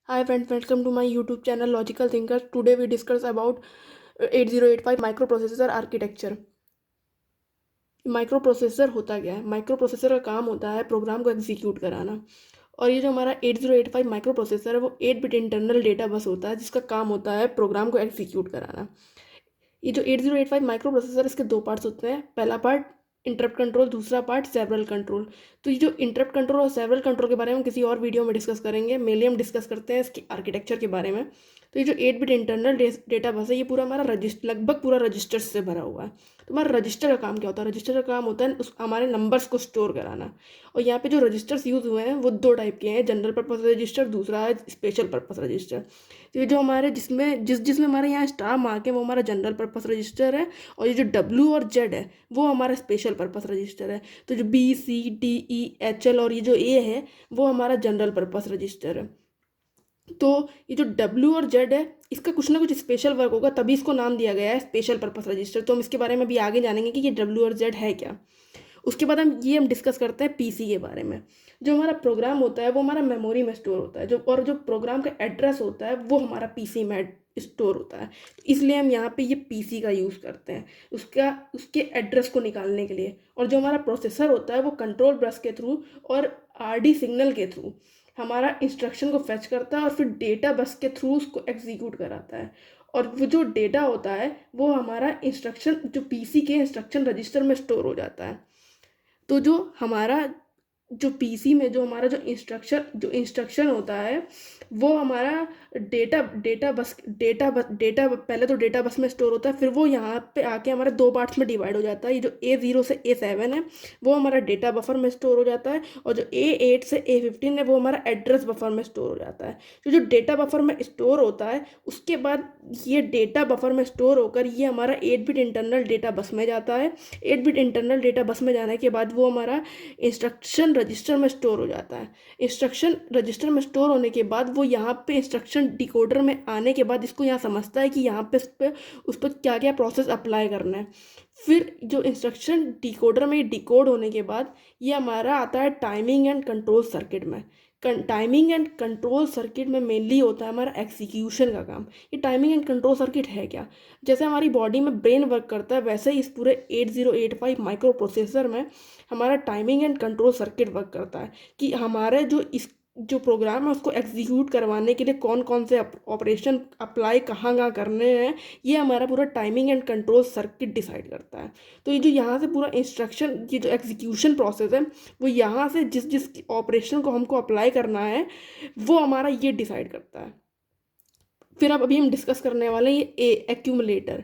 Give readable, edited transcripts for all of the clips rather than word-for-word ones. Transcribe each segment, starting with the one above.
Hi friends, welcome to my YouTube channel Logical Thinkers. Today we discuss about 8085 microprocessor architecture. Microprocessor होता क्या है? Microprocessor का काम होता है प्रोग्राम को एग्जीक्यूट कराना। और ये जो हमारा 8085 माइक्रोप्रोसेसर है वो 8 बिट इंटरनल डेटा बस होता है जिसका काम होता है प्रोग्राम को एग्जीक्यूट कराना। ये जो 8085 माइक्रोप्रोसेसर इसके दो पार्ट्स होते हैं। पहला पार्ट इंटरप्ट कंट्रोल, दूसरा पार्ट सेवरल कंट्रोल। तो ये जो इंटरप्ट कंट्रोल और सेवरल कंट्रोल के बारे में हम किसी और वीडियो में डिस्कस करेंगे। मेनली हम डिस्कस करते हैं इसकी आर्किटेक्चर के बारे में। तो ये जो 8 बिट इंटरनल डेटा बस है ये पूरा हमारा लगभग पूरा रजिस्टर से भरा हुआ है। तो हमारा रजिस्टर का काम क्या होता है? रजिस्टर का काम होता है हमारे नंबर्स को स्टोर कराना। और यहाँ पे जो रजिस्टर्स यूज़ हुए हैं वो दो टाइप के हैं, जनरल पर्पस रजिस्टर, दूसरा है स्पेशल पर्पस रजिस्टर। तो ये जो हमारे जिसमें हमारे यहाँ स्टार मार्क है वो हमारा जनरल पर्पस रजिस्टर है। और ये जो डब्ल्यू और जेड है वो हमारा स्पेशल पर्पस रजिस्टर है। तो जो B C D E H L और ये जो ए है वो हमारा जनरल पर्पस रजिस्टर है। तो ये जो डब्ल्यू और जेड है इसका कुछ ना कुछ स्पेशल वर्क होगा, तभी इसको नाम दिया गया है स्पेशल पर्पस रजिस्टर। तो हम इसके बारे में भी आगे जानेंगे कि ये डब्ल्यू और जेड है क्या। उसके बाद हम डिस्कस करते हैं पीसी के बारे में। जो हमारा प्रोग्राम होता है वो हमारा मेमोरी में स्टोर होता है, जो प्रोग्राम का एड्रेस होता है वो हमारा पीसी में स्टोर होता है। तो इसलिए हम यहाँ पे ये पीसी का यूज़ करते हैं उसके एड्रेस को निकालने के लिए। और जो हमारा प्रोसेसर होता है वो कंट्रोल बस के थ्रू और आरडी सिग्नल के थ्रू हमारा इंस्ट्रक्शन को फेच करता है और फिर डेटा बस के थ्रू उसको एग्जीक्यूट कराता है। और वो जो डेटा होता है वो हमारा इंस्ट्रक्शन जो पीसी के इंस्ट्रक्शन रजिस्टर में स्टोर हो जाता है। तो जो पीसी में जो हमारा जो इंस्ट्रक्शन होता है वो हमारा डेटा पहले तो डेटा बस में स्टोर होता है, फिर वो यहाँ पे आके हमारे दो पार्ट्स में डिवाइड हो जाता है। ये जो A0 से A7 है वो हमारा डेटा बफर में स्टोर हो जाता है, और जो A8 से A15 है वो हमारा एड्रेस बफर में स्टोर हो जाता है। तो जो डेटा बफर में स्टोर होता है उसके बाद ये डेटा बफर में स्टोर होकर ये हमारा 8 बिट इंटरनल डेटा बस में जाता है। 8 बिट इंटरनल डेटा बस में जाने के बाद वो हमारा इंस्ट्रक्शन रजिस्टर में स्टोर हो जाता है। इंस्ट्रक्शन रजिस्टर में स्टोर होने के बाद वो यहाँ पे इंस्ट्रक्शन डिकोडर में आने के बाद इसको यहाँ समझता है कि यहाँ पे उस पर क्या क्या प्रोसेस अप्लाई करना है। फिर जो इंस्ट्रक्शन डिकोडर में डिकोड होने के बाद ये हमारा आता है टाइमिंग एंड कंट्रोल सर्किट में। टाइमिंग एंड कंट्रोल सर्किट में मेनली होता है हमारा एग्जीक्यूशन का काम। ये टाइमिंग एंड कंट्रोल सर्किट है क्या? जैसे हमारी बॉडी में ब्रेन वर्क करता है वैसे ही इस पूरे 8085 माइक्रो प्रोसेसर में हमारा timing and control circuit work करता है कि हमारे जो प्रोग्राम है उसको एग्जीक्यूट करवाने के लिए कौन कौन से ऑपरेशन अप्लाई कहाँ कहाँ करने हैं, ये हमारा पूरा timing and control circuit decide करता है। तो ये जो यहाँ से पूरा इंस्ट्रक्शन ये जो एग्जीक्यूशन प्रोसेस है वो यहाँ से जिस जिस ऑपरेशन को हमको अप्लाई करना है वो हमारा ये डिसाइड करता है। फिर अब अभी हम डिस्कस करने वाले हैं ये एक्यूमुलेटर।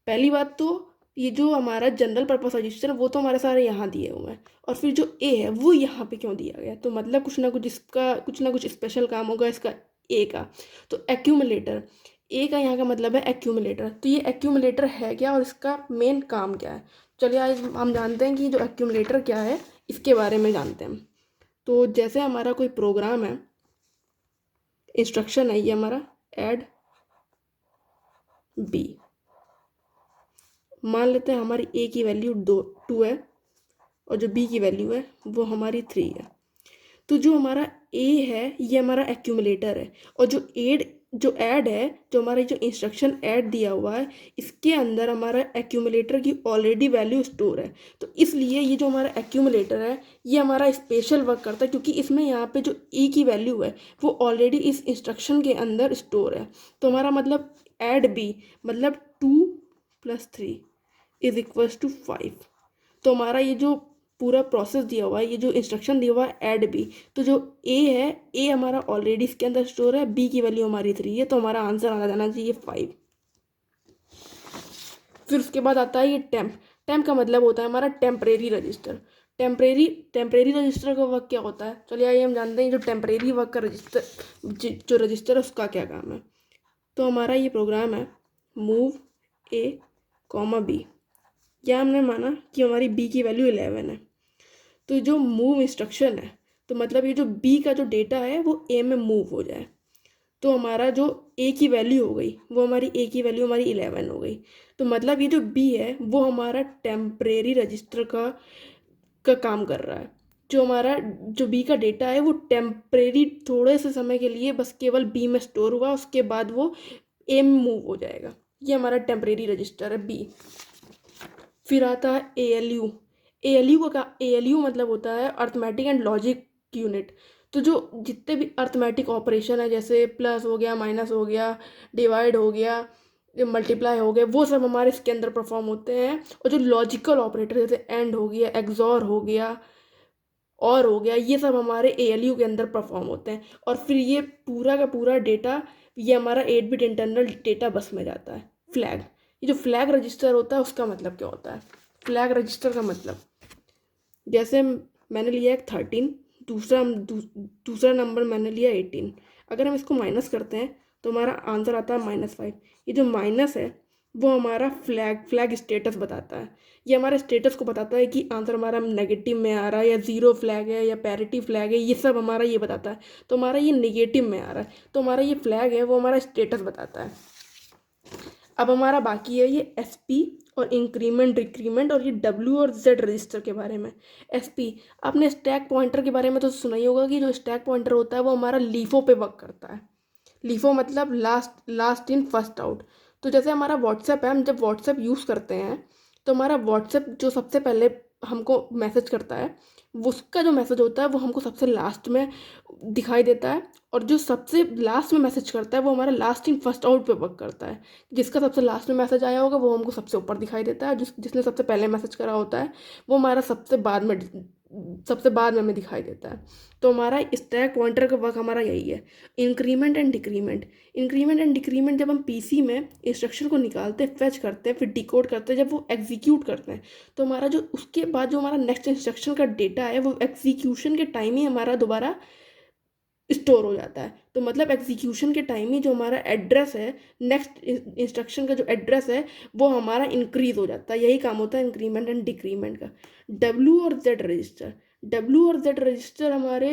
पहली बात तो ये जो हमारा जनरल पर्पस रजिस्टर है वो तो हमारे सारे यहाँ दिए हुए हैं, और फिर जो ए है वो यहाँ पे क्यों दिया गया? तो मतलब कुछ ना कुछ स्पेशल काम होगा इसका ए का। तो एक्यूमुलेटर, ए का यहाँ का मतलब है एक्यूमुलेटर। तो ये एक्यूमुलेटर है क्या और इसका मेन काम क्या है? चलिए आज हम जानते हैं कि जो एक्यूमुलेटर क्या है इसके बारे में जानते हैं। तो जैसे हमारा कोई प्रोग्राम है, इंस्ट्रक्शन है ये हमारा ऐड बी। मान लेते हैं हमारी ए की वैल्यू 2 है और जो बी की वैल्यू है वो हमारी 3 है। तो जो हमारा ए है ये हमारा एक्यूमुलेटर है, और जो ऐड है, जो हमारा जो इंस्ट्रक्शन ऐड दिया हुआ है इसके अंदर हमारा एक्यूमुलेटर की ऑलरेडी वैल्यू स्टोर है। तो इसलिए ये जो हमारा एक्यूमुलेटर है ये हमारा स्पेशल वर्क करता है क्योंकि इसमें यहाँ पे जो ए की वैल्यू है वो ऑलरेडी इस इंस्ट्रक्शन के अंदर स्टोर है। तो हमारा मतलब ऐड बी मतलब 2 + 3 = 5। तो हमारा ये जो पूरा प्रोसेस दिया हुआ है, ये जो इंस्ट्रक्शन दिया हुआ है ऐड बी, तो जो ए है ए हमारा ऑलरेडी इसके अंदर स्टोर है, बी की वैल्यू हमारी 3 है, तो हमारा आंसर आ जाना चाहिए 5। फिर उसके बाद आता है ये टेम्प। टेम्प का मतलब होता है हमारा टेम्परेरी रजिस्टर। टेम्परेरी रजिस्टर का वर्क क्या होता है? चलिए आइए हम जानते हैं जो टेम्परेरी वर्क का रजिस्टर जो रजिस्टर है उसका क्या काम है। तो हमारा ये प्रोग्राम है मूव A, B। या हमने माना कि हमारी बी की वैल्यू 11 है, तो जो मूव इंस्ट्रक्शन है तो मतलब ये जो बी का जो डेटा है वो ए में मूव हो जाए। तो हमारा जो ए की वैल्यू हो गई वो हमारी ए की वैल्यू हमारी 11 हो गई। तो मतलब ये जो बी है वो हमारा टेम्परेरी रजिस्टर का काम कर रहा है। जो हमारा जो बी का डेटा है वो टेम्परेरी थोड़े से समय के लिए बस केवल बी में स्टोर हुआ, उसके बाद वो ए में मूव हो जाएगा। ये हमारा टेम्परेरी रजिस्टर है बी। फिर आता है ALU। ALU मतलब होता है अर्थमेटिक एंड लॉजिक यूनिट। तो जो जितने भी अर्थमेटिक ऑपरेशन है, जैसे प्लस हो गया, माइनस हो गया, डिवाइड हो गया, मल्टीप्लाई हो गया, वो सब हमारे इसके अंदर परफॉर्म होते हैं। और जो लॉजिकल ऑपरेटर जैसे एंड हो गया, एक्सॉर हो गया, और हो गया, ये सब हमारे ALU के अंदर परफॉर्म होते हैं। और फिर ये पूरा का पूरा डेटा ये हमारा 8 बिट इंटरनल डेटा बस में जाता है। फ्लैग, ये जो फ्लैग रजिस्टर होता है उसका मतलब क्या होता है? फ्लैग रजिस्टर का मतलब, जैसे मैंने लिया एक 13, दूसरा नंबर मैंने लिया 18। अगर हम इसको माइनस करते हैं तो हमारा आंसर आता है -5। ये जो माइनस है वो हमारा फ्लैग स्टेटस बताता है। ये हमारे स्टेटस को बताता है कि आंसर हमारा नेगेटिव में आ रहा है, या ज़ीरो फ्लैग है, या पैरिटी फ्लैग है, ये सब हमारा ये बताता है। तो हमारा ये नेगेटिव में आ रहा है, तो हमारा ये फ्लैग है वो हमारा स्टेटस बताता है। अब हमारा बाकी है ये SP और इंक्रीमेंट डिक्रीमेंट, और ये W और Z रजिस्टर के बारे में। SP, आपने स्टैक पॉइंटर के बारे में तो सुना ही होगा कि जो स्टैक पॉइंटर होता है वो हमारा लीफो पे वर्क करता है। लीफो मतलब लास्ट इन फर्स्ट आउट। तो जैसे हमारा व्हाट्सएप है, हम जब व्हाट्सएप यूज़ करते हैं तो हमारा व्हाट्सएप जो सबसे पहले हमको मैसेज करता है, उसका जो मैसेज होता है वो हमको सबसे लास्ट में दिखाई देता है। और जो सबसे लास्ट में मैसेज करता है वो हमारा लास्ट इन फर्स्ट आउट पे वर्क करता है। जिसका सबसे लास्ट में मैसेज आया होगा वो हमको सबसे ऊपर दिखाई देता है, जिसने सबसे पहले मैसेज करा होता है वो हमारा सबसे बाद में हमें दिखाई देता है। तो हमारा स्टैक पॉइंटर का वर्क हमारा यही है, increment and decrement. Increment and decrement जब हम PC में इंस्ट्रक्शन को निकालते हैं, फेच करते हैं, फिर डिकोड करते हैं, जब वो एग्जीक्यूट करते हैं तो हमारा जो उसके बाद जो हमारा नेक्स्ट इंस्ट्रक्शन का डेटा है वो एग्जीक्यूशन के टाइम ही हमारा दोबारा स्टोर हो जाता है। तो मतलब एग्जीक्यूशन के टाइम ही जो हमारा एड्रेस है, नेक्स्ट इंस्ट्रक्शन का जो एड्रेस है वो हमारा इंक्रीज हो जाता है। यही काम होता है इंक्रीमेंट एंड डिक्रीमेंट का। डब्ल्यू और जेड रजिस्टर हमारे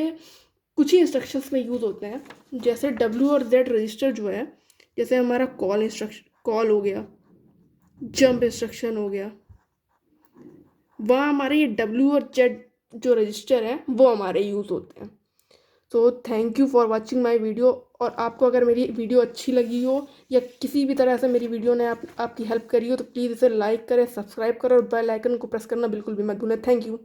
कुछ ही इंस्ट्रक्शंस में यूज़ होते हैं। जैसे W और Z रजिस्टर जो है, जैसे हमारा कॉल हो गया, जंप इंस्ट्रक्शन हो गया, वहाँ हमारे ये W और Z जो रजिस्टर है वो हमारे यूज़ होते हैं। तो thank you for watching my video. और आपको अगर मेरी वीडियो अच्छी लगी हो या किसी भी तरह से मेरी वीडियो ने आपकी हेल्प करी हो तो प्लीज़ इसे लाइक करें, सब्सक्राइब करें और बेल आइकन को प्रेस करना बिल्कुल भी मत भूलें। Thank you.